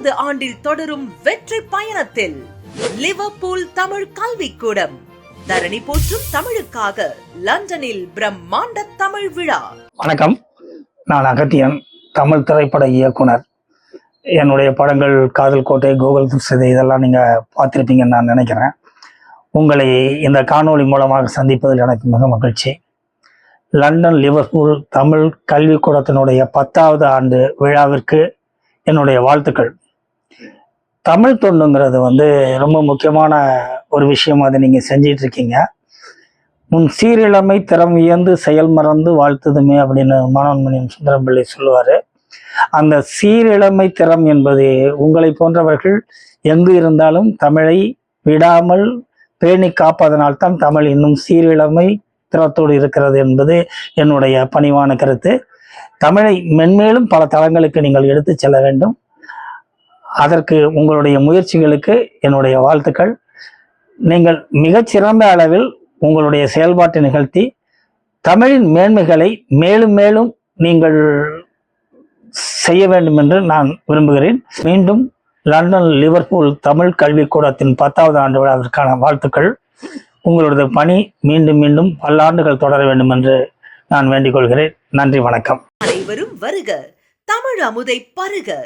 10வது ஆண்டில் தொடரும் வெற்றி பயணத்தில் லிவர்பூல் தமிழ் கல்விக்கூடம் தரணி போற்றும் தமிழுக்காக லண்டனில் பிரம்மாண்ட தமிழ் விழா. வணக்கம், நான் அகத்தியன், தமிழ் திரைப்பட இயக்குனர். என்னுடைய படங்கள் காதல் கோட்டை, கூகுள் துர்சதை இதெல்லாம் நீங்கள் பார்த்துருப்பீங்கன்னு நான் நினைக்கிறேன். உங்களை இந்த காணொளி மூலமாக சந்திப்பதில் எனக்கு மிக மகிழ்ச்சி. லண்டன் லிவர்பூல் தமிழ் கல்விக்கூடத்தினுடைய 10வது ஆண்டு விழாவிற்கு என்னுடைய வாழ்த்துக்கள். தமிழ் தொண்டுங்கிறது ரொம்ப முக்கியமான ஒரு விஷயம். அதை நீங்கள் செஞ்சிட்டு இருக்கீங்க. முன் சீரிழமை திறம் வியந்து செயல் மறந்து வாழ்த்துதுமே அப்படின்னு மனோன்மணியம் சுந்தரம்பிள்ளை சொல்லுவார். அந்த சீரிழமை திறம் என்பது உங்களை போன்றவர்கள் எங்கு இருந்தாலும் தமிழை விடாமல் பேணி காப்பதனால்தான் தமிழ் இன்னும் சீரிழமை திறத்தோடு இருக்கிறது என்பது என்னுடைய பணிவான கருத்து. தமிழை மென்மேலும் பல தளங்களுக்கு நீங்கள் எடுத்து செல்ல வேண்டும். அதற்கு உங்களுடைய முயற்சிகளுக்கு என்னுடைய வாழ்த்துக்கள். நீங்கள் மிகச்சிறந்த அளவில் உங்களுடைய செயல்பாட்டை நிகழ்த்தி தமிழின் மேன்மைகளை மேலும் மேலும் நீங்கள் செய்ய வேண்டும் என்று நான் விரும்புகிறேன். மீண்டும் லண்டன் லிவர்பூல் தமிழ் கல்விக்கூடத்தின் 10வது ஆண்டு விழாவிற்கான வாழ்த்துக்கள். உங்களது பணி மீண்டும் மீண்டும் பல்லாண்டுகள் தொடர வேண்டும் என்று நான் வேண்டிக் கொள்கிறேன். நன்றி, வணக்கம். அனைவரும் வருக, தமிழ் அமுதை பருக.